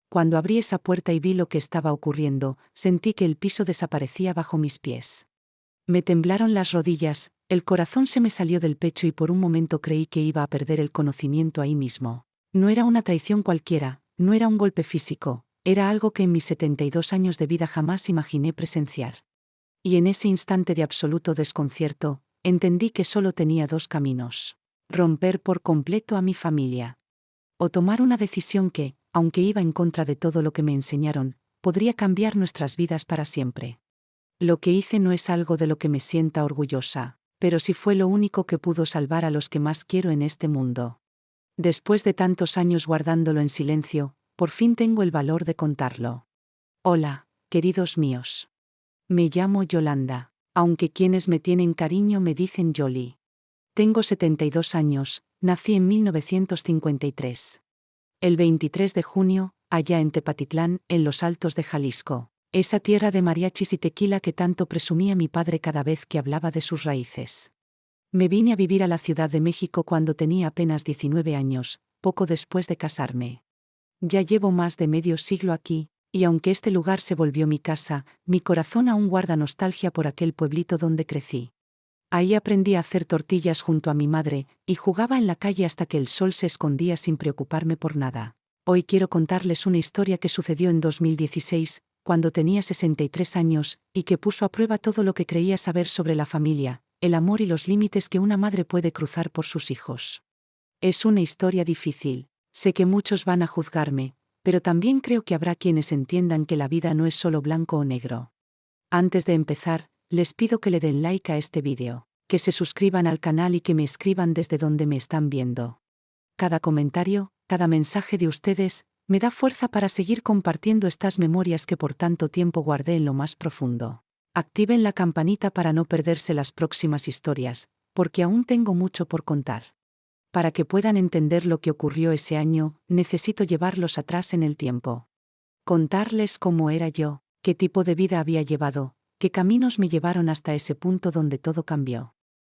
Cuando abrí esa puerta y vi lo que estaba ocurriendo, sentí que el piso desaparecía bajo mis pies. Me temblaron las rodillas, el corazón se me salió del pecho y por un momento creí que iba a perder el conocimiento ahí mismo. No era una traición cualquiera, no era un golpe físico, era algo que en mis 72 años de vida jamás imaginé presenciar. Y en ese instante de absoluto desconcierto, entendí que solo tenía dos caminos: romper por completo a mi familia, o tomar una decisión que, aunque iba en contra de todo lo que me enseñaron, podría cambiar nuestras vidas para siempre. Lo que hice no es algo de lo que me sienta orgullosa, pero sí fue lo único que pudo salvar a los que más quiero en este mundo. Después de tantos años guardándolo en silencio, por fin tengo el valor de contarlo. Hola, queridos míos. Me llamo Yolanda, aunque quienes me tienen cariño me dicen Yoli. Tengo 72 años, nací en 1953. El 23 de junio, allá en Tepatitlán, en los Altos de Jalisco, esa tierra de mariachis y tequila que tanto presumía mi padre cada vez que hablaba de sus raíces. Me vine a vivir a la Ciudad de México cuando tenía apenas 19 años, poco después de casarme. Ya llevo más de medio siglo aquí, y aunque este lugar se volvió mi casa, mi corazón aún guarda nostalgia por aquel pueblito donde crecí. Ahí aprendí a hacer tortillas junto a mi madre, y jugaba en la calle hasta que el sol se escondía sin preocuparme por nada. Hoy quiero contarles una historia que sucedió en 2016, cuando tenía 63 años, y que puso a prueba todo lo que creía saber sobre la familia, el amor y los límites que una madre puede cruzar por sus hijos. Es una historia difícil. Sé que muchos van a juzgarme, pero también creo que habrá quienes entiendan que la vida no es solo blanco o negro. Antes de empezar, les pido que le den like a este vídeo, que se suscriban al canal y que me escriban desde donde me están viendo. Cada comentario, cada mensaje de ustedes, me da fuerza para seguir compartiendo estas memorias que por tanto tiempo guardé en lo más profundo. Activen la campanita para no perderse las próximas historias, porque aún tengo mucho por contar. Para que puedan entender lo que ocurrió ese año, necesito llevarlos atrás en el tiempo. Contarles cómo era yo, qué tipo de vida había llevado, qué caminos me llevaron hasta ese punto donde todo cambió.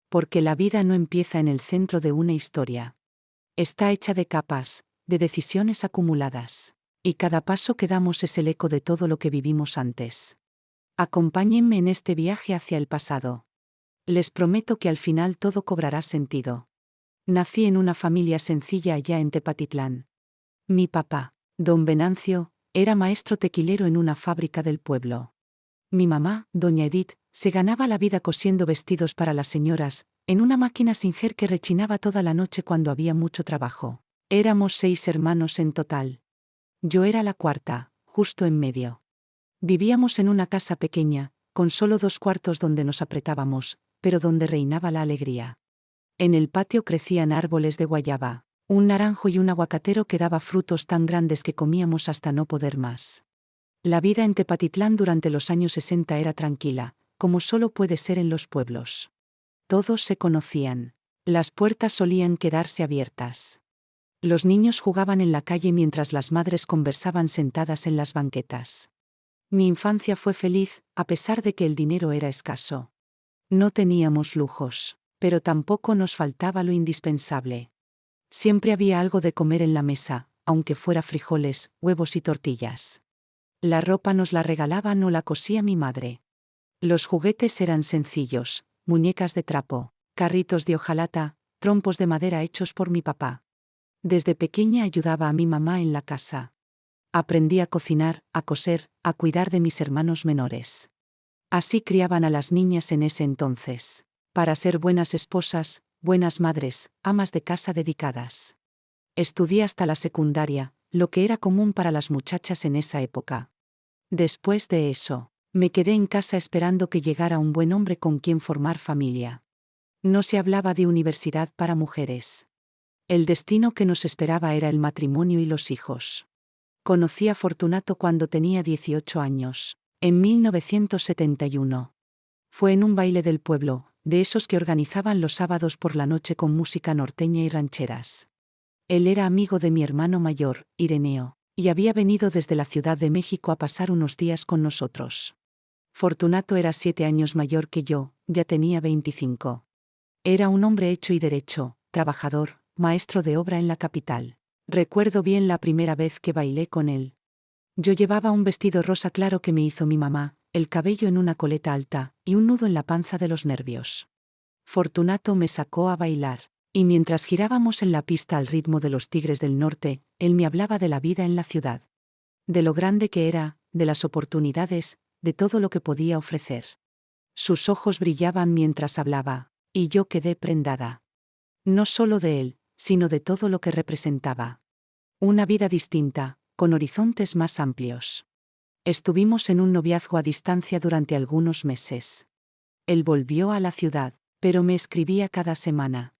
Porque la vida no empieza en el centro de una historia. Está hecha de capas, de decisiones acumuladas. Y cada paso que damos es el eco de todo lo que vivimos antes. Acompáñenme en este viaje hacia el pasado. Les prometo que al final todo cobrará sentido. Nací en una familia sencilla allá en Tepatitlán. Mi papá, don Venancio, era maestro tequilero en una fábrica del pueblo. Mi mamá, doña Edith, se ganaba la vida cosiendo vestidos para las señoras, en una máquina Singer que rechinaba toda la noche cuando había mucho trabajo. Éramos 6 hermanos en total. Yo era la cuarta, justo en medio. Vivíamos en una casa pequeña, con solo 2 cuartos donde nos apretábamos, pero donde reinaba la alegría. En el patio crecían árboles de guayaba, un naranjo y un aguacatero que daba frutos tan grandes que comíamos hasta no poder más. La vida en Tepatitlán durante los años 60 era tranquila, como solo puede ser en los pueblos. Todos se conocían. Las puertas solían quedarse abiertas. Los niños jugaban en la calle mientras las madres conversaban sentadas en las banquetas. Mi infancia fue feliz, a pesar de que el dinero era escaso. No teníamos lujos, pero tampoco nos faltaba lo indispensable. Siempre había algo de comer en la mesa, aunque fuera frijoles, huevos y tortillas. La ropa nos la regalaban o la cosía mi madre. Los juguetes eran sencillos: muñecas de trapo, carritos de hojalata, trompos de madera hechos por mi papá. Desde pequeña ayudaba a mi mamá en la casa. Aprendí a cocinar, a coser, a cuidar de mis hermanos menores. Así criaban a las niñas en ese entonces, para ser buenas esposas, buenas madres, amas de casa dedicadas. Estudié hasta la secundaria, lo que era común para las muchachas en esa época. Después de eso, me quedé en casa esperando que llegara un buen hombre con quien formar familia. No se hablaba de universidad para mujeres. El destino que nos esperaba era el matrimonio y los hijos. Conocí a Fortunato cuando tenía 18 años, en 1971. Fue en un baile del pueblo, de esos que organizaban los sábados por la noche con música norteña y rancheras. Él era amigo de mi hermano mayor, Ireneo, y había venido desde la Ciudad de México a pasar unos días con nosotros. Fortunato era 7 años mayor que yo, ya tenía 25. Era un hombre hecho y derecho, trabajador, maestro de obra en la capital. Recuerdo bien la primera vez que bailé con él. Yo llevaba un vestido rosa claro que me hizo mi mamá, el cabello en una coleta alta, y un nudo en la panza de los nervios. Fortunato me sacó a bailar, y mientras girábamos en la pista al ritmo de los Tigres del Norte, él me hablaba de la vida en la ciudad. De lo grande que era, de las oportunidades, de todo lo que podía ofrecer. Sus ojos brillaban mientras hablaba, y yo quedé prendada. No solo de él, sino de todo lo que representaba. Una vida distinta, con horizontes más amplios. Estuvimos en un noviazgo a distancia durante algunos meses. Él volvió a la ciudad, pero me escribía cada semana.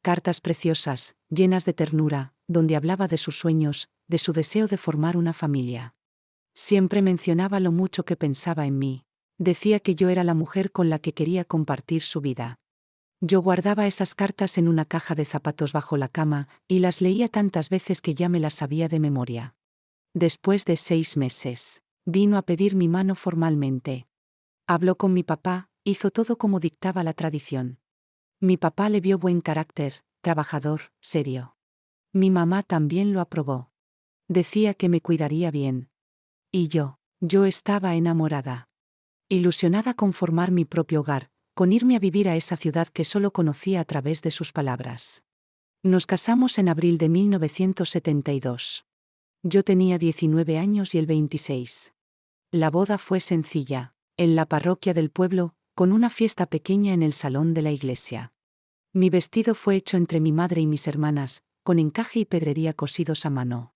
Cartas preciosas, llenas de ternura, donde hablaba de sus sueños, de su deseo de formar una familia. Siempre mencionaba lo mucho que pensaba en mí. Decía que yo era la mujer con la que quería compartir su vida. Yo guardaba esas cartas en una caja de zapatos bajo la cama, y las leía tantas veces que ya me las sabía de memoria. Después de 6 meses, vino a pedir mi mano formalmente. Habló con mi papá, hizo todo como dictaba la tradición. Mi papá le vio buen carácter, trabajador, serio. Mi mamá también lo aprobó. Decía que me cuidaría bien. Y yo estaba enamorada. Ilusionada con formar mi propio hogar, con irme a vivir a esa ciudad que solo conocía a través de sus palabras. Nos casamos en abril de 1972. Yo tenía 19 años y él 26. La boda fue sencilla, en la parroquia del pueblo, con una fiesta pequeña en el salón de la iglesia. Mi vestido fue hecho entre mi madre y mis hermanas, con encaje y pedrería cosidos a mano.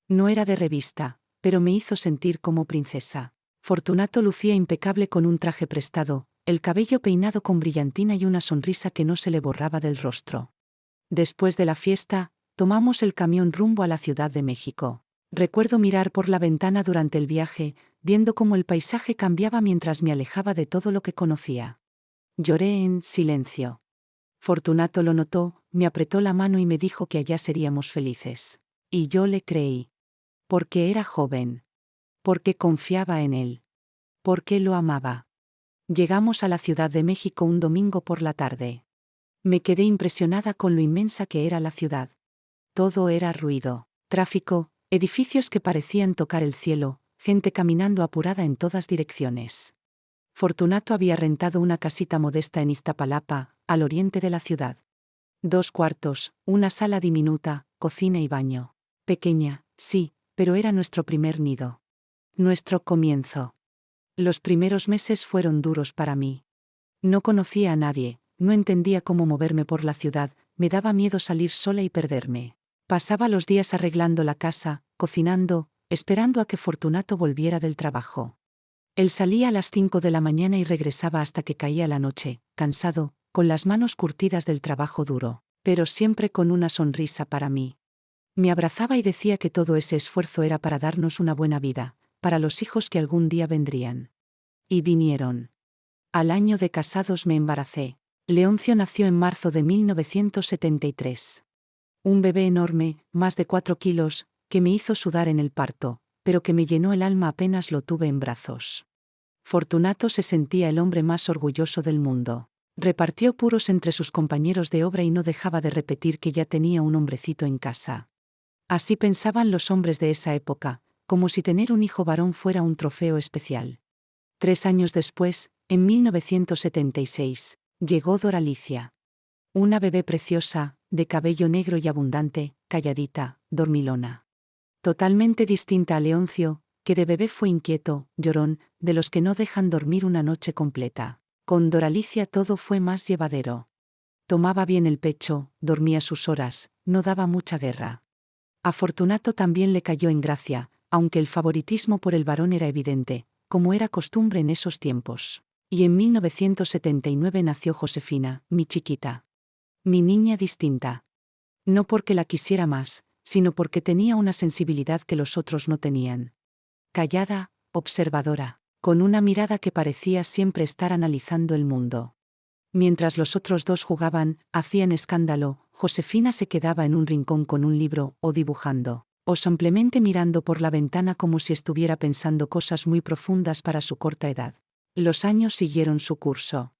No era de revista, pero me hizo sentir como princesa. Fortunato lucía impecable con un traje prestado, el cabello peinado con brillantina y una sonrisa que no se le borraba del rostro. Después de la fiesta, tomamos el camión rumbo a la Ciudad de México. Recuerdo mirar por la ventana durante el viaje, viendo cómo el paisaje cambiaba mientras me alejaba de todo lo que conocía. Lloré en silencio. Fortunato lo notó, me apretó la mano y me dijo que allá seríamos felices. Y yo le creí. Porque era joven. Porque confiaba en él. Porque lo amaba. Llegamos a la Ciudad de México un domingo por la tarde. Me quedé impresionada con lo inmensa que era la ciudad. Todo era ruido, tráfico, edificios que parecían tocar el cielo, gente caminando apurada en todas direcciones. Fortunato había rentado una casita modesta en Iztapalapa, al oriente de la ciudad. 2 cuartos, una sala diminuta, cocina y baño. Pequeña, sí, pero era nuestro primer nido. Nuestro comienzo. Los primeros meses fueron duros para mí. No conocía a nadie, no entendía cómo moverme por la ciudad, me daba miedo salir sola y perderme. Pasaba los días arreglando la casa, cocinando, esperando a que Fortunato volviera del trabajo. Él salía a las 5 de la mañana y regresaba hasta que caía la noche, cansado, con las manos curtidas del trabajo duro, pero siempre con una sonrisa para mí. Me abrazaba y decía que todo ese esfuerzo era para darnos una buena vida, para los hijos que algún día vendrían. Y vinieron. Al año de casados me embaracé. Leoncio nació en marzo de 1973. Un bebé enorme, más de 4 kilos, que me hizo sudar en el parto, pero que me llenó el alma apenas lo tuve en brazos. Fortunato se sentía el hombre más orgulloso del mundo. Repartió puros entre sus compañeros de obra y no dejaba de repetir que ya tenía un hombrecito en casa. Así pensaban los hombres de esa época, como si tener un hijo varón fuera un trofeo especial. 3 años después, en 1976, llegó Doralicia. Una bebé preciosa, de cabello negro y abundante, calladita, dormilona. Totalmente distinta a Leoncio, que de bebé fue inquieto, llorón, de los que no dejan dormir una noche completa. Con Doralicia todo fue más llevadero. Tomaba bien el pecho, dormía sus horas, no daba mucha guerra. A Fortunato también le cayó en gracia, aunque el favoritismo por el varón era evidente, como era costumbre en esos tiempos. Y en 1979 nació Josefina, mi chiquita. Mi niña distinta. No porque la quisiera más, sino porque tenía una sensibilidad que los otros no tenían. Callada, observadora, con una mirada que parecía siempre estar analizando el mundo. Mientras los otros dos jugaban, hacían escándalo, Josefina se quedaba en un rincón con un libro, o dibujando, o simplemente mirando por la ventana como si estuviera pensando cosas muy profundas para su corta edad. Los años siguieron su curso.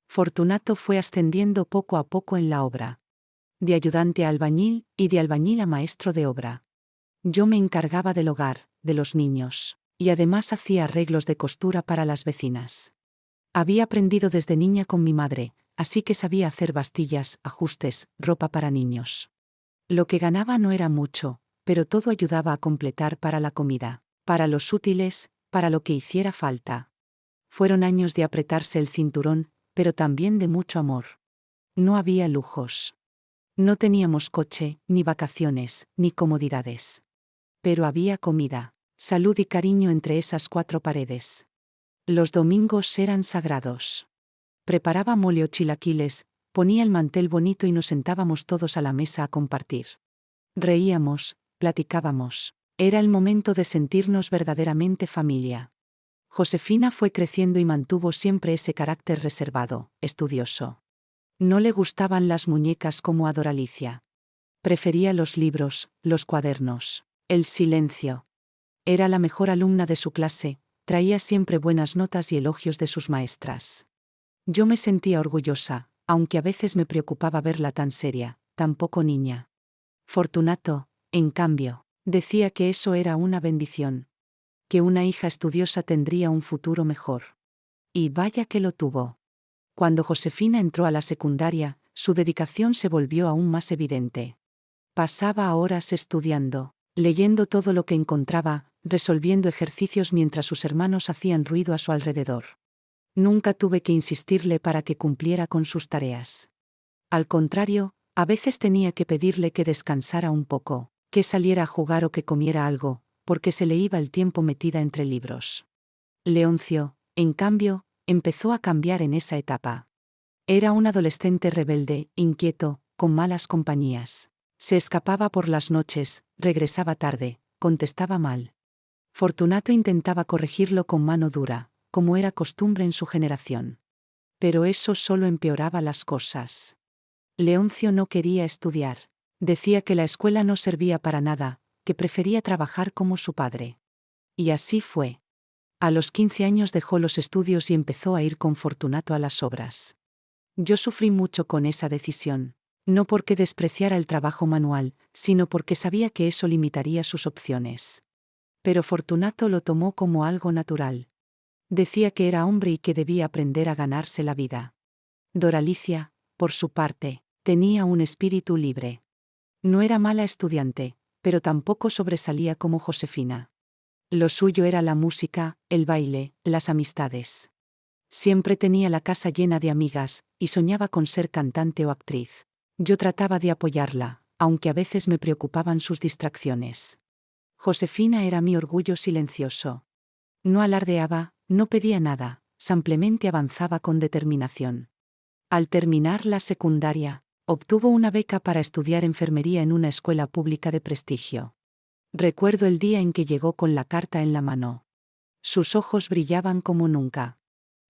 Fortunato fue ascendiendo poco a poco en la obra. De ayudante a albañil, y de albañil a maestro de obra. Yo me encargaba del hogar, de los niños, y además hacía arreglos de costura para las vecinas. Había aprendido desde niña con mi madre, así que sabía hacer bastillas, ajustes, ropa para niños. Lo que ganaba no era mucho, pero todo ayudaba a completar para la comida, para los útiles, para lo que hiciera falta. Fueron años de apretarse el cinturón, pero también de mucho amor. No había lujos. No teníamos coche, ni vacaciones, ni comodidades. Pero había comida, salud y cariño entre esas 4 paredes. Los domingos eran sagrados. Preparaba mole o chilaquiles, ponía el mantel bonito y nos sentábamos todos a la mesa a compartir. Reíamos, platicábamos. Era el momento de sentirnos verdaderamente familia. Josefina fue creciendo y mantuvo siempre ese carácter reservado, estudioso. No le gustaban las muñecas como a Doralicia. Prefería los libros, los cuadernos, el silencio. Era la mejor alumna de su clase, traía siempre buenas notas y elogios de sus maestras. Yo me sentía orgullosa, aunque a veces me preocupaba verla tan seria, tan poco niña. Fortunato, en cambio, decía que eso era una bendición. Que una hija estudiosa tendría un futuro mejor. Y vaya que lo tuvo. Cuando Josefina entró a la secundaria, su dedicación se volvió aún más evidente. Pasaba horas estudiando, leyendo todo lo que encontraba, resolviendo ejercicios mientras sus hermanos hacían ruido a su alrededor. Nunca tuve que insistirle para que cumpliera con sus tareas. Al contrario, a veces tenía que pedirle que descansara un poco, que saliera a jugar o que comiera algo, porque se le iba el tiempo metida entre libros. Leoncio, en cambio, empezó a cambiar en esa etapa. Era un adolescente rebelde, inquieto, con malas compañías. Se escapaba por las noches, regresaba tarde, contestaba mal. Fortunato intentaba corregirlo con mano dura, como era costumbre en su generación. Pero eso solo empeoraba las cosas. Leoncio no quería estudiar. Decía que la escuela no servía para nada, que prefería trabajar como su padre. Y así fue. A los 15 años dejó los estudios y empezó a ir con Fortunato a las obras. Yo sufrí mucho con esa decisión, no porque despreciara el trabajo manual, sino porque sabía que eso limitaría sus opciones. Pero Fortunato lo tomó como algo natural. Decía que era hombre y que debía aprender a ganarse la vida. Doralicia, por su parte, tenía un espíritu libre. No era mala estudiante, pero tampoco sobresalía como Josefina. Lo suyo era la música, el baile, las amistades. Siempre tenía la casa llena de amigas, y soñaba con ser cantante o actriz. Yo trataba de apoyarla, aunque a veces me preocupaban sus distracciones. Josefina era mi orgullo silencioso. No alardeaba, no pedía nada, simplemente avanzaba con determinación. Al terminar la secundaria, obtuvo una beca para estudiar enfermería en una escuela pública de prestigio. Recuerdo el día en que llegó con la carta en la mano. Sus ojos brillaban como nunca.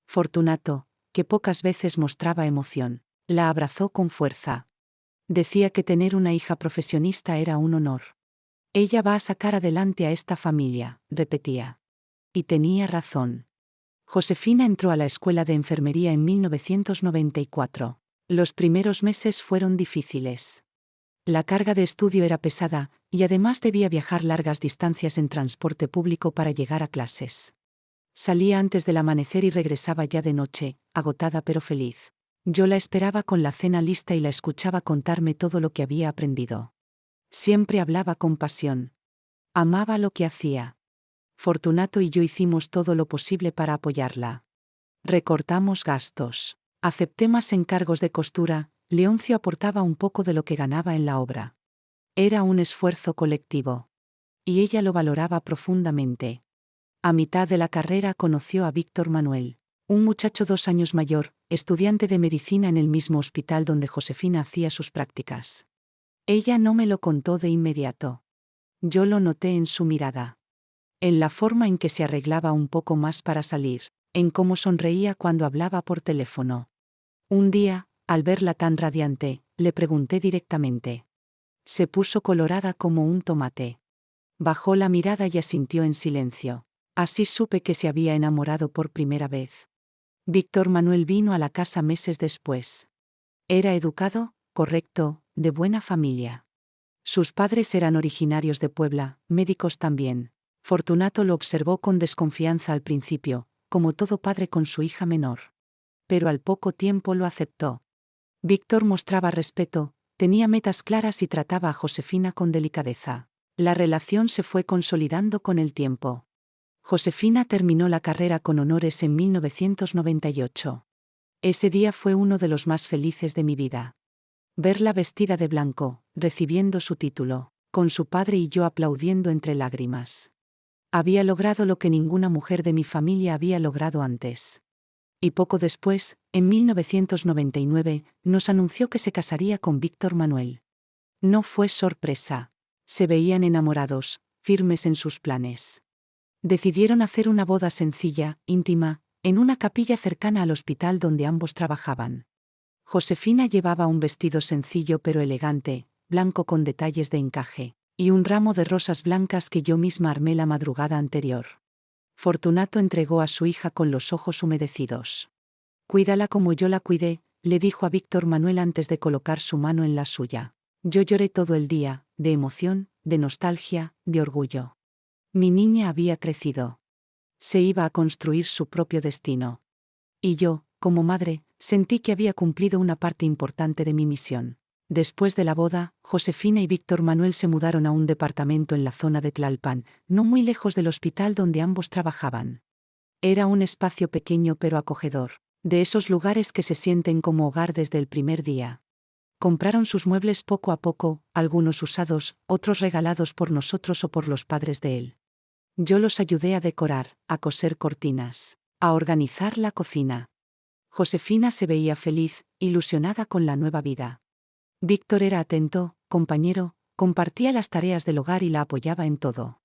Fortunato, que pocas veces mostraba emoción, la abrazó con fuerza. Decía que tener una hija profesionista era un honor. Ella va a sacar adelante a esta familia, repetía. Y tenía razón. Josefina entró a la escuela de enfermería en 1994. Los primeros meses fueron difíciles. La carga de estudio era pesada, y además debía viajar largas distancias en transporte público para llegar a clases. Salía antes del amanecer y regresaba ya de noche, agotada pero feliz. Yo la esperaba con la cena lista y la escuchaba contarme todo lo que había aprendido. Siempre hablaba con pasión. Amaba lo que hacía. Fortunato y yo hicimos todo lo posible para apoyarla. Recortamos gastos. Acepté más encargos de costura. Leoncio aportaba un poco de lo que ganaba en la obra. Era un esfuerzo colectivo. Y ella lo valoraba profundamente. A mitad de la carrera conoció a Víctor Manuel, un muchacho 2 años mayor, estudiante de medicina en el mismo hospital donde Josefina hacía sus prácticas. Ella no me lo contó de inmediato. Yo lo noté en su mirada. En la forma en que se arreglaba un poco más para salir, en cómo sonreía cuando hablaba por teléfono. Un día, al verla tan radiante, le pregunté directamente. Se puso colorada como un tomate. Bajó la mirada y asintió en silencio. Así supe que se había enamorado por primera vez. Víctor Manuel vino a la casa meses después. Era educado, correcto, de buena familia. Sus padres eran originarios de Puebla, médicos también. Fortunato lo observó con desconfianza al principio, como todo padre con su hija menor. Pero al poco tiempo lo aceptó. Víctor mostraba respeto, tenía metas claras y trataba a Josefina con delicadeza. La relación se fue consolidando con el tiempo. Josefina terminó la carrera con honores en 1998. Ese día fue uno de los más felices de mi vida. Verla vestida de blanco, recibiendo su título, con su padre y yo aplaudiendo entre lágrimas. Había logrado lo que ninguna mujer de mi familia había logrado antes. Y poco después, en 1999, nos anunció que se casaría con Víctor Manuel. No fue sorpresa. Se veían enamorados, firmes en sus planes. Decidieron hacer una boda sencilla, íntima, en una capilla cercana al hospital donde ambos trabajaban. Josefina llevaba un vestido sencillo pero elegante, blanco con detalles de encaje, y un ramo de rosas blancas que yo misma armé la madrugada anterior. Fortunato entregó a su hija con los ojos humedecidos. «Cuídala como yo la cuidé», le dijo a Víctor Manuel antes de colocar su mano en la suya. Yo lloré todo el día, de emoción, de nostalgia, de orgullo. Mi niña había crecido. Se iba a construir su propio destino. Y yo, como madre, sentí que había cumplido una parte importante de mi misión. Después de la boda, Josefina y Víctor Manuel se mudaron a un departamento en la zona de Tlalpan, no muy lejos del hospital donde ambos trabajaban. Era un espacio pequeño pero acogedor, de esos lugares que se sienten como hogar desde el primer día. Compraron sus muebles poco a poco, algunos usados, otros regalados por nosotros o por los padres de él. Yo los ayudé a decorar, a coser cortinas, a organizar la cocina. Josefina se veía feliz, ilusionada con la nueva vida. Víctor era atento, compañero, compartía las tareas del hogar y la apoyaba en todo.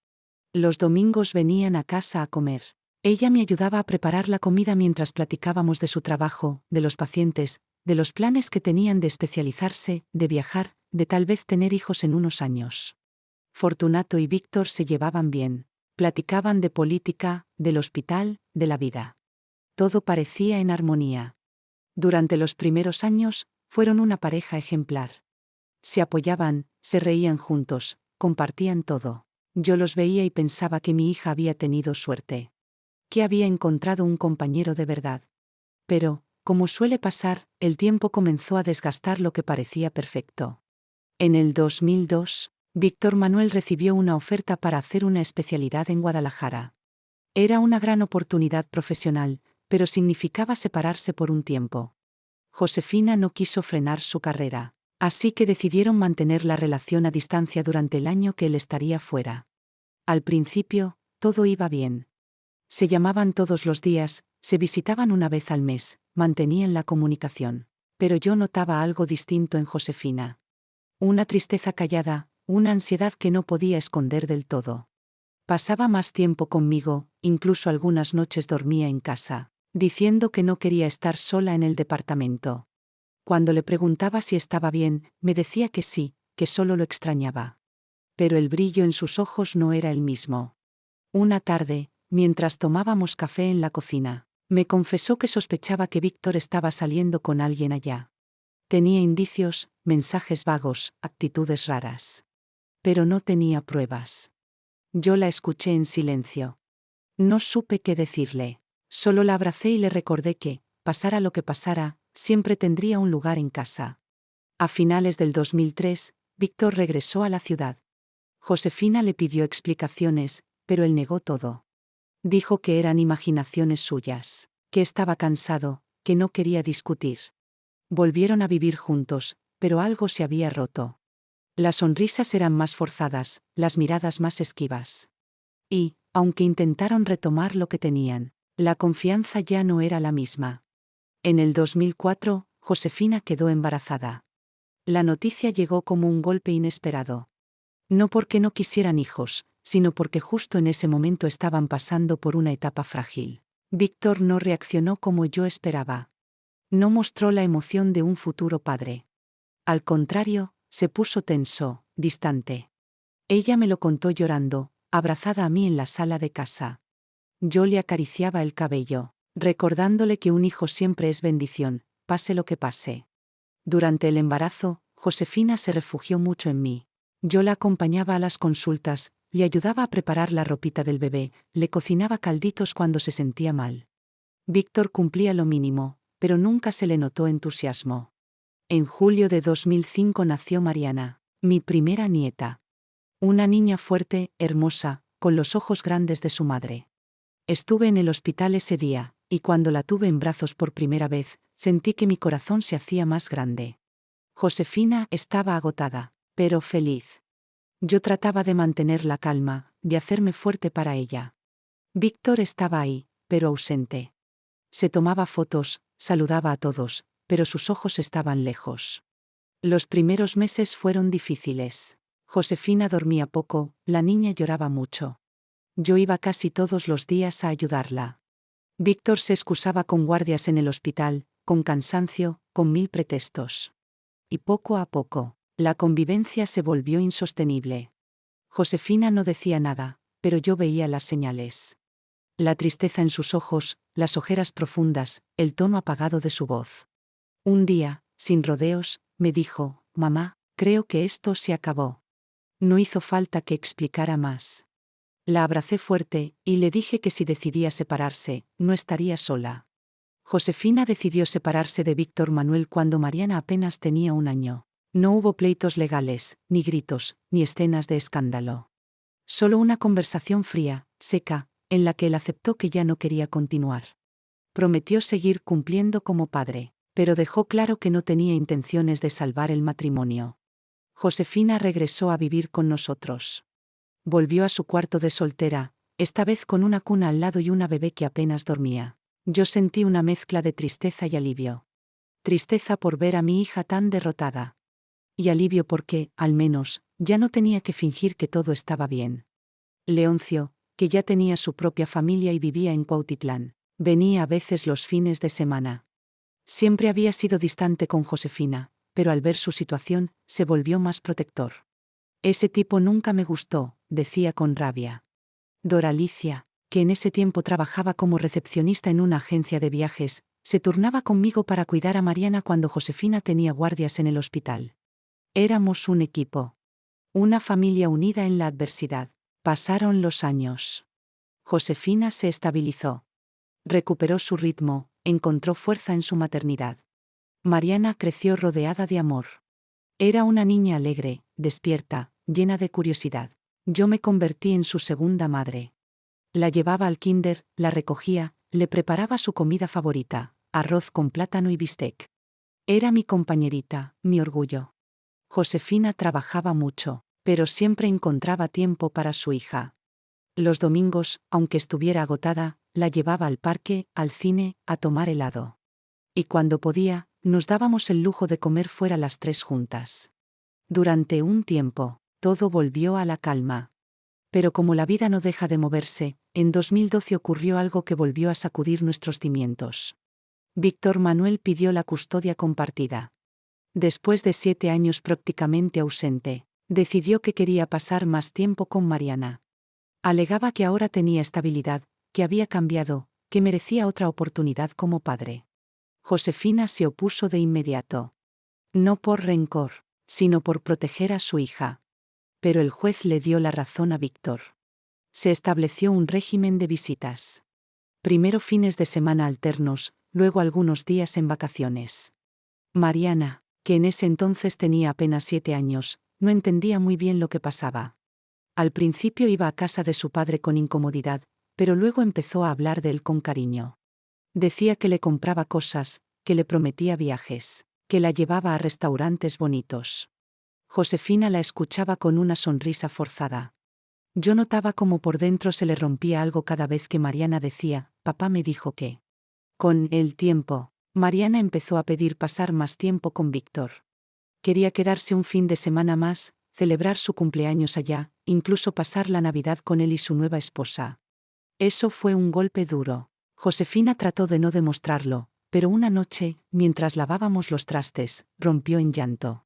Los domingos venían a casa a comer. Ella me ayudaba a preparar la comida mientras platicábamos de su trabajo, de los pacientes, de los planes que tenían de especializarse, de viajar, de tal vez tener hijos en unos años. Fortunato y Víctor se llevaban bien. Platicaban de política, del hospital, de la vida. Todo parecía en armonía. Durante los primeros años, fueron una pareja ejemplar. Se apoyaban, se reían juntos, compartían todo. Yo los veía y pensaba que mi hija había tenido suerte. Que había encontrado un compañero de verdad. Pero, como suele pasar, el tiempo comenzó a desgastar lo que parecía perfecto. En el 2002, Víctor Manuel recibió una oferta para hacer una especialidad en Guadalajara. Era una gran oportunidad profesional, pero significaba separarse por un tiempo. Josefina no quiso frenar su carrera, así que decidieron mantener la relación a distancia durante el año que él estaría fuera. Al principio, todo iba bien. Se llamaban todos los días, se visitaban una vez al mes, mantenían la comunicación. Pero yo notaba algo distinto en Josefina. Una tristeza callada, una ansiedad que no podía esconder del todo. Pasaba más tiempo conmigo, incluso algunas noches dormía en casa, diciendo que no quería estar sola en el departamento. Cuando le preguntaba si estaba bien, me decía que sí, que solo lo extrañaba. Pero el brillo en sus ojos no era el mismo. Una tarde, mientras tomábamos café en la cocina, me confesó que sospechaba que Víctor estaba saliendo con alguien allá. Tenía indicios, mensajes vagos, actitudes raras. Pero no tenía pruebas. Yo la escuché en silencio. No supe qué decirle. Solo la abracé y le recordé que, pasara lo que pasara, siempre tendría un lugar en casa. A finales del 2003, Víctor regresó a la ciudad. Josefina le pidió explicaciones, pero él negó todo. Dijo que eran imaginaciones suyas, que estaba cansado, que no quería discutir. Volvieron a vivir juntos, pero algo se había roto. Las sonrisas eran más forzadas, las miradas más esquivas. Y, aunque intentaron retomar lo que tenían, la confianza ya no era la misma. En el 2004, Josefina quedó embarazada. La noticia llegó como un golpe inesperado. No porque no quisieran hijos, sino porque justo en ese momento estaban pasando por una etapa frágil. Víctor no reaccionó como yo esperaba. No mostró la emoción de un futuro padre. Al contrario, se puso tenso, distante. Ella me lo contó llorando, abrazada a mí en la sala de casa. Yo le acariciaba el cabello, recordándole que un hijo siempre es bendición, pase lo que pase. Durante el embarazo, Josefina se refugió mucho en mí. Yo la acompañaba a las consultas, le ayudaba a preparar la ropita del bebé, le cocinaba calditos cuando se sentía mal. Víctor cumplía lo mínimo, pero nunca se le notó entusiasmo. En julio de 2005 nació Mariana, mi primera nieta. Una niña fuerte, hermosa, con los ojos grandes de su madre. Estuve en el hospital ese día, y cuando la tuve en brazos por primera vez, sentí que mi corazón se hacía más grande. Josefina estaba agotada, pero feliz. Yo trataba de mantener la calma, de hacerme fuerte para ella. Víctor estaba ahí, pero ausente. Se tomaba fotos, saludaba a todos, pero sus ojos estaban lejos. Los primeros meses fueron difíciles. Josefina dormía poco, la niña lloraba mucho. Yo iba casi todos los días a ayudarla. Víctor se excusaba con guardias en el hospital, con cansancio, con 1000 pretextos. Y poco a poco, la convivencia se volvió insostenible. Josefina no decía nada, pero yo veía las señales. La tristeza en sus ojos, las ojeras profundas, el tono apagado de su voz. Un día, sin rodeos, me dijo: «Mamá, creo que esto se acabó». No hizo falta que explicara más. La abracé fuerte, y le dije que si decidía separarse, no estaría sola. Josefina decidió separarse de Víctor Manuel cuando Mariana apenas tenía 1 año. No hubo pleitos legales, ni gritos, ni escenas de escándalo. Solo una conversación fría, seca, en la que él aceptó que ya no quería continuar. Prometió seguir cumpliendo como padre, pero dejó claro que no tenía intenciones de salvar el matrimonio. Josefina regresó a vivir con nosotros. Volvió a su cuarto de soltera, esta vez con una cuna al lado y una bebé que apenas dormía. Yo sentí una mezcla de tristeza y alivio. Tristeza por ver a mi hija tan derrotada. Y alivio porque, al menos, ya no tenía que fingir que todo estaba bien. Leoncio, que ya tenía su propia familia y vivía en Cuautitlán, venía a veces los fines de semana. Siempre había sido distante con Josefina, pero al ver su situación, se volvió más protector. «Ese tipo nunca me gustó», decía con rabia. Doralicia, que en ese tiempo trabajaba como recepcionista en una agencia de viajes, se turnaba conmigo para cuidar a Mariana cuando Josefina tenía guardias en el hospital. Éramos un equipo. Una familia unida en la adversidad. Pasaron los años. Josefina se estabilizó. Recuperó su ritmo, encontró fuerza en su maternidad. Mariana creció rodeada de amor. Era una niña alegre, despierta, llena de curiosidad. Yo me convertí en su segunda madre. La llevaba al kinder, la recogía, le preparaba su comida favorita, arroz con plátano y bistec. Era mi compañerita, mi orgullo. Josefina trabajaba mucho, pero siempre encontraba tiempo para su hija. Los domingos, aunque estuviera agotada, la llevaba al parque, al cine, a tomar helado. Y cuando podía, nos dábamos el lujo de comer fuera las 3 juntas. Durante un tiempo, todo volvió a la calma. Pero como la vida no deja de moverse, en 2012 ocurrió algo que volvió a sacudir nuestros cimientos. Víctor Manuel pidió la custodia compartida. Después de 7 años prácticamente ausente, decidió que quería pasar más tiempo con Mariana. Alegaba que ahora tenía estabilidad, que había cambiado, que merecía otra oportunidad como padre. Josefina se opuso de inmediato. No por rencor, sino por proteger a su hija. Pero el juez le dio la razón a Víctor. Se estableció un régimen de visitas. Primero fines de semana alternos, luego algunos días en vacaciones. Mariana, que en ese entonces tenía apenas 7 años, no entendía muy bien lo que pasaba. Al principio iba a casa de su padre con incomodidad, pero luego empezó a hablar de él con cariño. Decía que le compraba cosas, que le prometía viajes, que la llevaba a restaurantes bonitos. Josefina la escuchaba con una sonrisa forzada. Yo notaba como por dentro se le rompía algo cada vez que Mariana decía: «Papá me dijo que». Con el tiempo, Mariana empezó a pedir pasar más tiempo con Víctor. Quería quedarse un fin de semana más, celebrar su cumpleaños allá, incluso pasar la Navidad con él y su nueva esposa. Eso fue un golpe duro. Josefina trató de no demostrarlo, pero una noche, mientras lavábamos los trastes, rompió en llanto.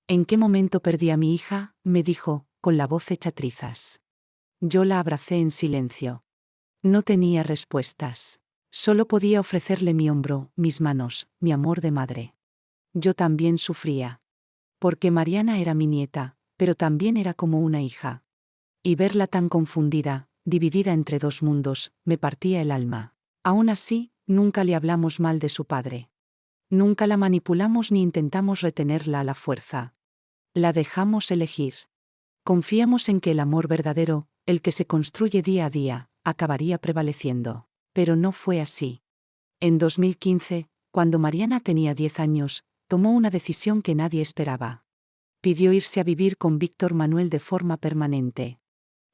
«¿En qué momento perdí a mi hija?», me dijo, con la voz hecha trizas. Yo la abracé en silencio. No tenía respuestas. Solo podía ofrecerle mi hombro, mis manos, mi amor de madre. Yo también sufría. Porque Mariana era mi nieta, pero también era como una hija. Y verla tan confundida, dividida entre dos mundos, me partía el alma. Aún así, nunca le hablamos mal de su padre. Nunca la manipulamos ni intentamos retenerla a la fuerza. La dejamos elegir. Confiamos en que el amor verdadero, el que se construye día a día, acabaría prevaleciendo. Pero no fue así. En 2015, cuando Mariana tenía 10 años, tomó una decisión que nadie esperaba. Pidió irse a vivir con Víctor Manuel de forma permanente.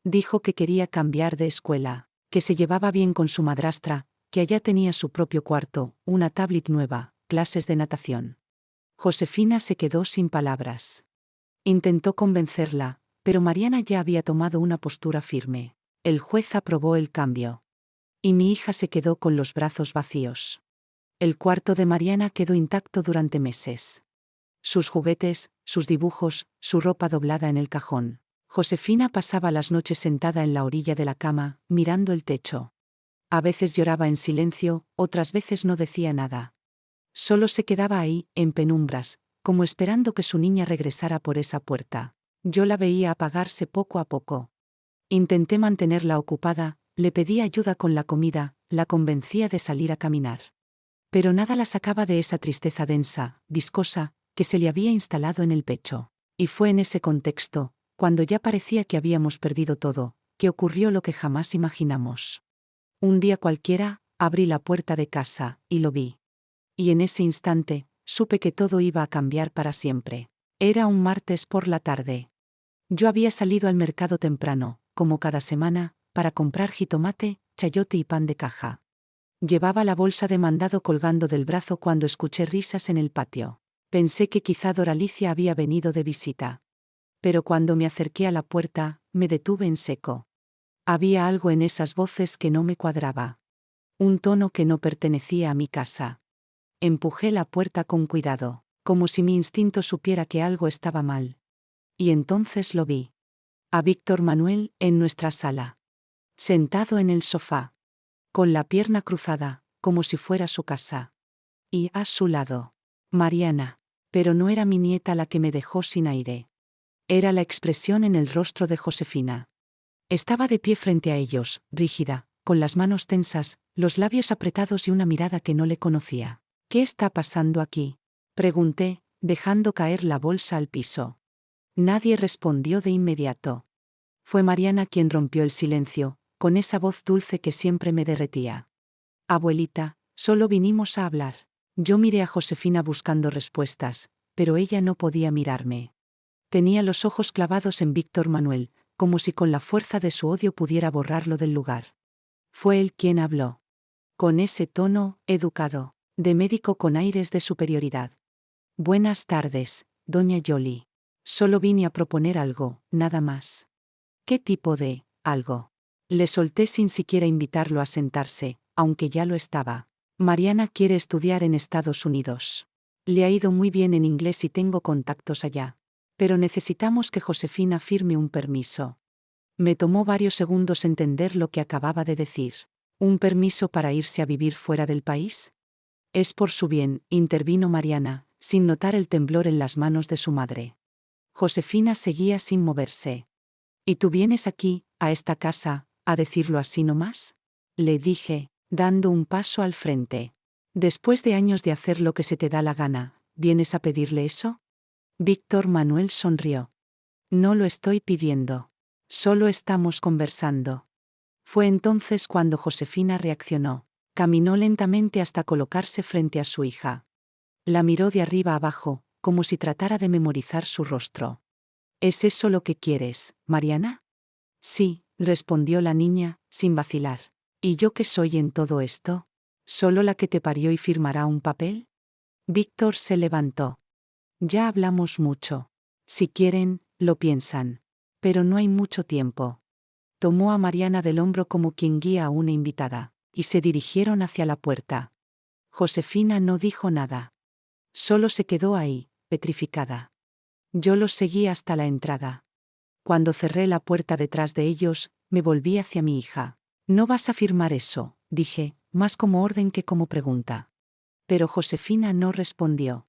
Dijo que quería cambiar de escuela, que se llevaba bien con su madrastra, que allá tenía su propio cuarto, una tablet nueva, clases de natación. Josefina se quedó sin palabras. Intentó convencerla, pero Mariana ya había tomado una postura firme. El juez aprobó el cambio. Y mi hija se quedó con los brazos vacíos. El cuarto de Mariana quedó intacto durante meses. Sus juguetes, sus dibujos, su ropa doblada en el cajón. Josefina pasaba las noches sentada en la orilla de la cama, mirando el techo. A veces lloraba en silencio, otras veces no decía nada. Solo se quedaba ahí, en penumbras, como esperando que su niña regresara por esa puerta. Yo la veía apagarse poco a poco. Intenté mantenerla ocupada, le pedí ayuda con la comida, la convencía de salir a caminar. Pero nada la sacaba de esa tristeza densa, viscosa, que se le había instalado en el pecho. Y fue en ese contexto, cuando ya parecía que habíamos perdido todo, que ocurrió lo que jamás imaginamos. Un día cualquiera, abrí la puerta de casa, y lo vi. Y en ese instante, supe que todo iba a cambiar para siempre. Era un martes por la tarde. Yo había salido al mercado temprano, como cada semana, para comprar jitomate, chayote y pan de caja. Llevaba la bolsa de mandado colgando del brazo cuando escuché risas en el patio. Pensé que quizá Doralicia había venido de visita. Pero cuando me acerqué a la puerta, me detuve en seco. Había algo en esas voces que no me cuadraba. Un tono que no pertenecía a mi casa. Empujé la puerta con cuidado, como si mi instinto supiera que algo estaba mal. Y entonces lo vi. A Víctor Manuel, en nuestra sala. Sentado en el sofá. Con la pierna cruzada, como si fuera su casa. Y a su lado, Mariana. Pero no era mi nieta la que me dejó sin aire. Era la expresión en el rostro de Josefina. Estaba de pie frente a ellos, rígida, con las manos tensas, los labios apretados y una mirada que no le conocía. ¿Qué está pasando aquí?, pregunté, dejando caer la bolsa al piso. Nadie respondió de inmediato. Fue Mariana quien rompió el silencio, con esa voz dulce que siempre me derretía. Abuelita, solo vinimos a hablar. Yo miré a Josefina buscando respuestas, pero ella no podía mirarme. Tenía los ojos clavados en Víctor Manuel, como si con la fuerza de su odio pudiera borrarlo del lugar. Fue él quien habló. Con ese tono, educado, de médico con aires de superioridad. Buenas tardes, doña Yoli. Solo vine a proponer algo, nada más. ¿Qué tipo de algo? Le solté sin siquiera invitarlo a sentarse, aunque ya lo estaba. Mariana quiere estudiar en Estados Unidos. Le ha ido muy bien en inglés y tengo contactos allá. Pero necesitamos que Josefina firme un permiso. Me tomó varios segundos entender lo que acababa de decir. ¿Un permiso para irse a vivir fuera del país? Es por su bien, intervino Mariana, sin notar el temblor en las manos de su madre. Josefina seguía sin moverse. ¿Y tú vienes aquí, a esta casa, a decirlo así nomás?, le dije, dando un paso al frente. Después de años de hacer lo que se te da la gana, ¿vienes a pedirle eso? Víctor Manuel sonrió. No lo estoy pidiendo. Solo estamos conversando. Fue entonces cuando Josefina reaccionó. Caminó lentamente hasta colocarse frente a su hija. La miró de arriba abajo, como si tratara de memorizar su rostro. ¿Es eso lo que quieres, Mariana? Sí, respondió la niña, sin vacilar. ¿Y yo qué soy en todo esto? ¿Solo la que te parió y firmará un papel? Víctor se levantó. Ya hablamos mucho. Si quieren, lo piensan. Pero no hay mucho tiempo. Tomó a Mariana del hombro como quien guía a una invitada, y se dirigieron hacia la puerta. Josefina no dijo nada. Solo se quedó ahí, petrificada. Yo los seguí hasta la entrada. Cuando cerré la puerta detrás de ellos, me volví hacia mi hija. No vas a firmar eso, dije, más como orden que como pregunta. Pero Josefina no respondió.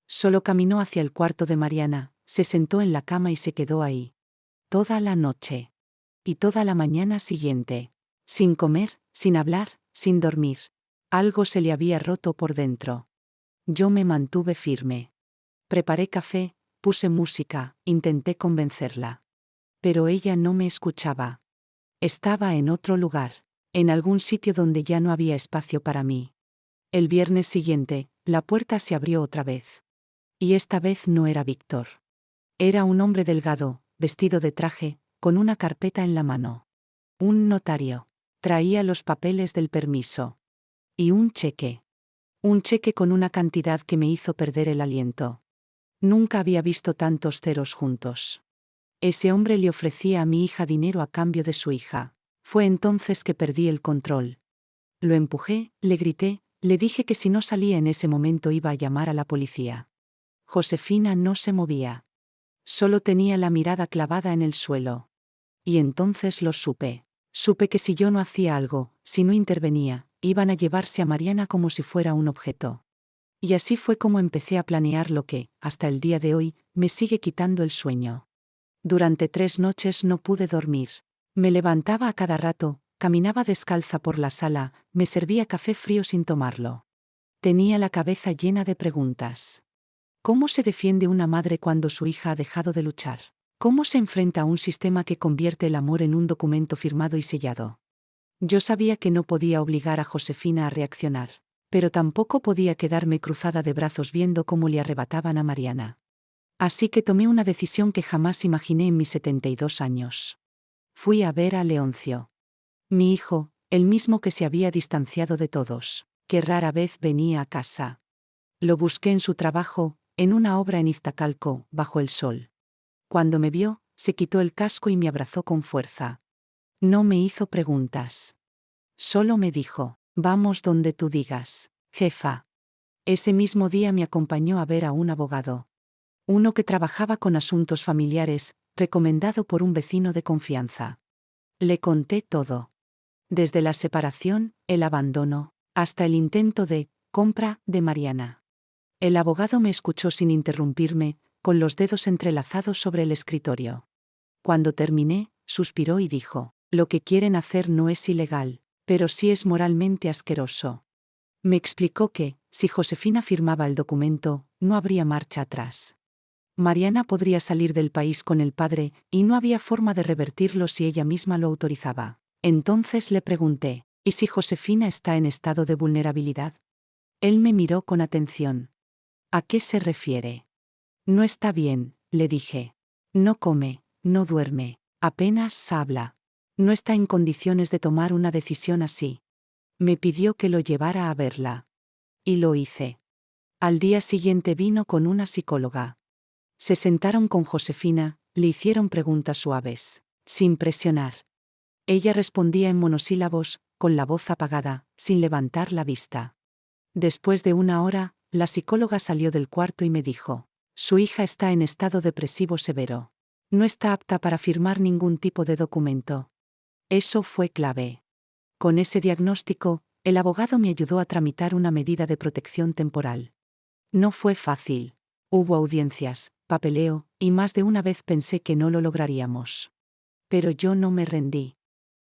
Solo caminó hacia el cuarto de Mariana, se sentó en la cama y se quedó ahí. Toda la noche. Y toda la mañana siguiente. Sin comer, sin hablar, sin dormir. Algo se le había roto por dentro. Yo me mantuve firme. Preparé café, puse música, intenté convencerla. Pero ella no me escuchaba. Estaba en otro lugar, en algún sitio donde ya no había espacio para mí. El viernes siguiente, la puerta se abrió otra vez. Y esta vez no era Víctor. Era un hombre delgado, vestido de traje, con una carpeta en la mano. Un notario. Traía los papeles del permiso. Y un cheque. Un cheque con una cantidad que me hizo perder el aliento. Nunca había visto tantos ceros juntos. Ese hombre le ofrecía a mi hija dinero a cambio de su hija. Fue entonces que perdí el control. Lo empujé, le grité, le dije que si no salía en ese momento iba a llamar a la policía. Josefina no se movía. Solo tenía la mirada clavada en el suelo. Y entonces lo supe. Supe que si yo no hacía algo, si no intervenía, iban a llevarse a Mariana como si fuera un objeto. Y así fue como empecé a planear lo que, hasta el día de hoy, me sigue quitando el sueño. Durante 3 noches no pude dormir. Me levantaba a cada rato, caminaba descalza por la sala, me servía café frío sin tomarlo. Tenía la cabeza llena de preguntas. ¿Cómo se defiende una madre cuando su hija ha dejado de luchar? ¿Cómo se enfrenta a un sistema que convierte el amor en un documento firmado y sellado? Yo sabía que no podía obligar a Josefina a reaccionar, pero tampoco podía quedarme cruzada de brazos viendo cómo le arrebataban a Mariana. Así que tomé una decisión que jamás imaginé en mis 72 años. Fui a ver a Leoncio. Mi hijo, el mismo que se había distanciado de todos, que rara vez venía a casa. Lo busqué en su trabajo, en una obra en Iztacalco, bajo el sol. Cuando me vio, se quitó el casco y me abrazó con fuerza. No me hizo preguntas. Solo me dijo, vamos donde tú digas, jefa. Ese mismo día me acompañó a ver a un abogado. Uno que trabajaba con asuntos familiares, recomendado por un vecino de confianza. Le conté todo. Desde la separación, el abandono, hasta el intento de compra de Mariana. El abogado me escuchó sin interrumpirme, con los dedos entrelazados sobre el escritorio. Cuando terminé, suspiró y dijo, lo que quieren hacer no es ilegal, pero sí es moralmente asqueroso. Me explicó que, si Josefina firmaba el documento, no habría marcha atrás. Mariana podría salir del país con el padre, y no había forma de revertirlo si ella misma lo autorizaba. Entonces le pregunté, ¿y si Josefina está en estado de vulnerabilidad? Él me miró con atención. ¿A qué se refiere? No está bien, le dije. No come, no duerme, apenas habla. No está en condiciones de tomar una decisión así. Me pidió que lo llevara a verla. Y lo hice. Al día siguiente vino con una psicóloga. Se sentaron con Josefina, le hicieron preguntas suaves, sin presionar. Ella respondía en monosílabos, con la voz apagada, sin levantar la vista. Después de 1 hora, la psicóloga salió del cuarto y me dijo, su hija está en estado depresivo severo. No está apta para firmar ningún tipo de documento. Eso fue clave. Con ese diagnóstico, el abogado me ayudó a tramitar una medida de protección temporal. No fue fácil. Hubo audiencias, papeleo, y más de una vez pensé que no lo lograríamos. Pero yo no me rendí.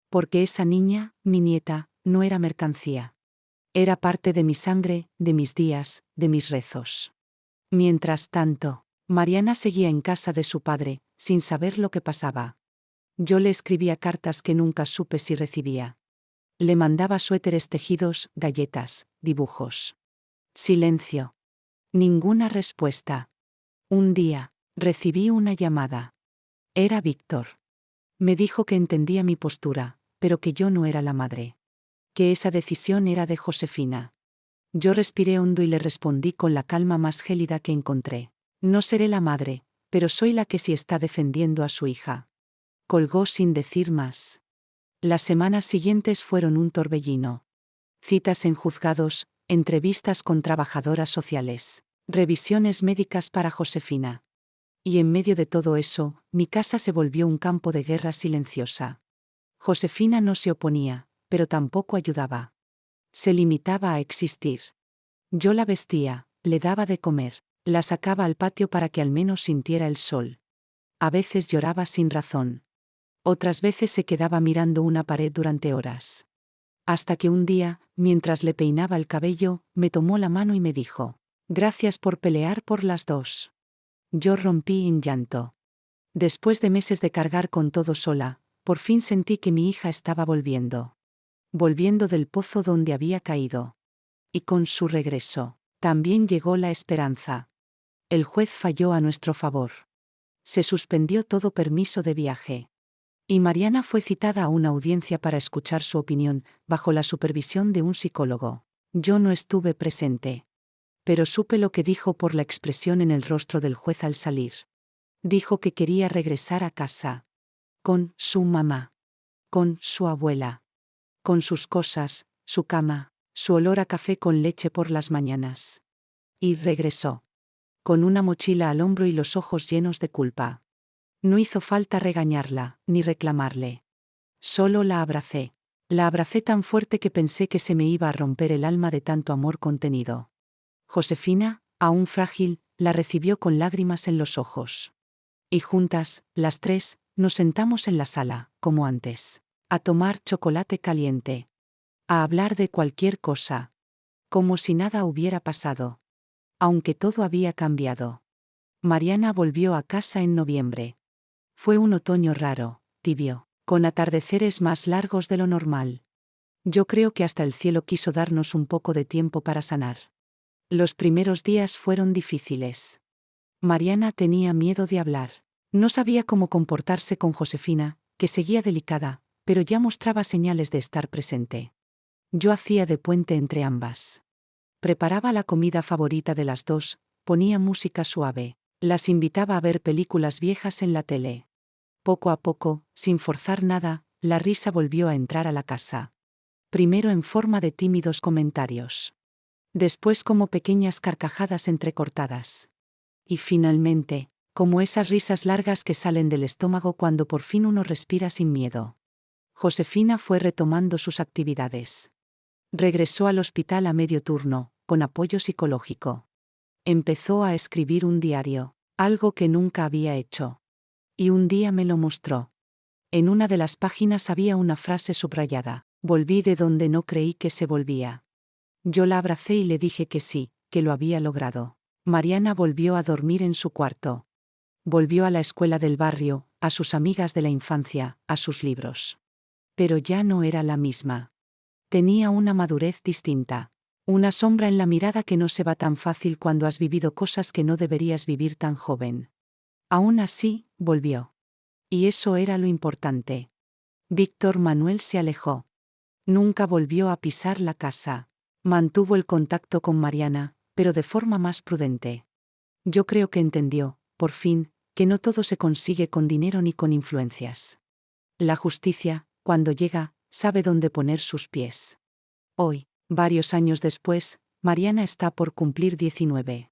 Porque esa niña, mi nieta, no era mercancía. Era parte de mi sangre, de mis días, de mis rezos. Mientras tanto, Mariana seguía en casa de su padre, sin saber lo que pasaba. Yo le escribía cartas que nunca supe si recibía. Le mandaba suéteres tejidos, galletas, dibujos. Silencio. Ninguna respuesta. Un día, recibí una llamada. Era Víctor. Me dijo que entendía mi postura, pero que yo no era la madre. Que esa decisión era de Josefina. Yo respiré hondo y le respondí con la calma más gélida que encontré. No seré la madre, pero soy la que sí está defendiendo a su hija. Colgó sin decir más. Las semanas siguientes fueron un torbellino. Citas en juzgados, entrevistas con trabajadoras sociales, revisiones médicas para Josefina. Y en medio de todo eso, mi casa se volvió un campo de guerra silenciosa. Josefina no se oponía, pero tampoco ayudaba. Se limitaba a existir. Yo la vestía, le daba de comer, la sacaba al patio para que al menos sintiera el sol. A veces lloraba sin razón. Otras veces se quedaba mirando una pared durante horas. Hasta que un día, mientras le peinaba el cabello, me tomó la mano y me dijo: «Gracias por pelear por las dos». Yo rompí en llanto. Después de meses de cargar con todo sola, por fin sentí que mi hija estaba volviendo. Volviendo del pozo donde había caído. Y con su regreso, también llegó la esperanza. El juez falló a nuestro favor. Se suspendió todo permiso de viaje. Y Mariana fue citada a una audiencia para escuchar su opinión, bajo la supervisión de un psicólogo. Yo no estuve presente. Pero supe lo que dijo por la expresión en el rostro del juez al salir. Dijo que quería regresar a casa. Con su mamá. Con su abuela. Con sus cosas, su cama, su olor a café con leche por las mañanas. Y regresó. Con una mochila al hombro y los ojos llenos de culpa. No hizo falta regañarla, ni reclamarle. Solo la abracé. La abracé tan fuerte que pensé que se me iba a romper el alma de tanto amor contenido. Josefina, aún frágil, la recibió con lágrimas en los ojos. Y juntas, las tres, nos sentamos en la sala, como antes. A tomar chocolate caliente. A hablar de cualquier cosa. Como si nada hubiera pasado. Aunque todo había cambiado. Mariana volvió a casa en noviembre. Fue un otoño raro, tibio, con atardeceres más largos de lo normal. Yo creo que hasta el cielo quiso darnos un poco de tiempo para sanar. Los primeros días fueron difíciles. Mariana tenía miedo de hablar. No sabía cómo comportarse con Josefina, que seguía delicada, pero ya mostraba señales de estar presente. Yo hacía de puente entre ambas. Preparaba la comida favorita de las dos, ponía música suave, las invitaba a ver películas viejas en la tele. Poco a poco, sin forzar nada, la risa volvió a entrar a la casa. Primero en forma de tímidos comentarios. Después como pequeñas carcajadas entrecortadas. Y finalmente, como esas risas largas que salen del estómago cuando por fin uno respira sin miedo. Josefina fue retomando sus actividades. Regresó al hospital a medio turno, con apoyo psicológico. Empezó a escribir un diario, algo que nunca había hecho. Y un día me lo mostró. En una de las páginas había una frase subrayada: «Volví de donde no creí que se volvía». Yo la abracé y le dije que sí, que lo había logrado. Mariana volvió a dormir en su cuarto. Volvió a la escuela del barrio, a sus amigas de la infancia, a sus libros. Pero ya no era la misma. Tenía una madurez distinta. Una sombra en la mirada que no se va tan fácil cuando has vivido cosas que no deberías vivir tan joven. Aún así, volvió. Y eso era lo importante. Víctor Manuel se alejó. Nunca volvió a pisar la casa. Mantuvo el contacto con Mariana, pero de forma más prudente. Yo creo que entendió, por fin, que no todo se consigue con dinero ni con influencias. La justicia, cuando llega, sabe dónde poner sus pies. Hoy, varios años después, Mariana está por cumplir 19.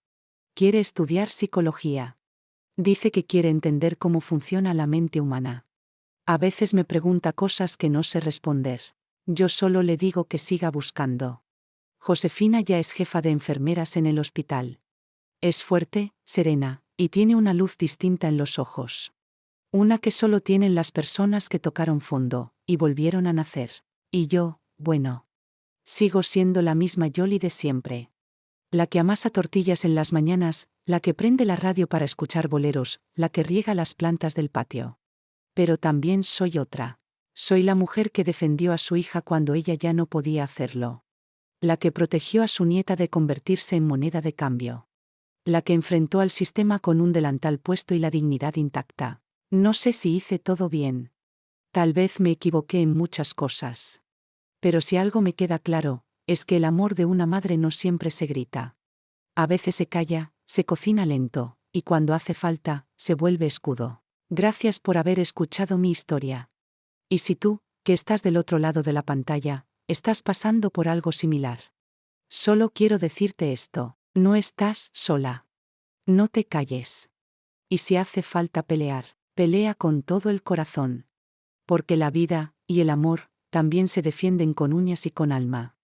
Quiere estudiar psicología. Dice que quiere entender cómo funciona la mente humana. A veces me pregunta cosas que no sé responder. Yo solo le digo que siga buscando. Josefina ya es jefa de enfermeras en el hospital. Es fuerte, serena, y tiene una luz distinta en los ojos. Una que solo tienen las personas que tocaron fondo, y volvieron a nacer. Y yo, bueno. Sigo siendo la misma Yoli de siempre. La que amasa tortillas en las mañanas, la que prende la radio para escuchar boleros, la que riega las plantas del patio. Pero también soy otra. Soy la mujer que defendió a su hija cuando ella ya no podía hacerlo. La que protegió a su nieta de convertirse en moneda de cambio. La que enfrentó al sistema con un delantal puesto y la dignidad intacta. No sé si hice todo bien. Tal vez me equivoqué en muchas cosas. Pero si algo me queda claro, es que el amor de una madre no siempre se grita. A veces se calla, se cocina lento, y cuando hace falta, se vuelve escudo. Gracias por haber escuchado mi historia. Y si tú, que estás del otro lado de la pantalla, estás pasando por algo similar. Solo quiero decirte esto: no estás sola. No te calles. Y si hace falta pelear, pelea con todo el corazón. Porque la vida, y el amor, también se defienden con uñas y con alma.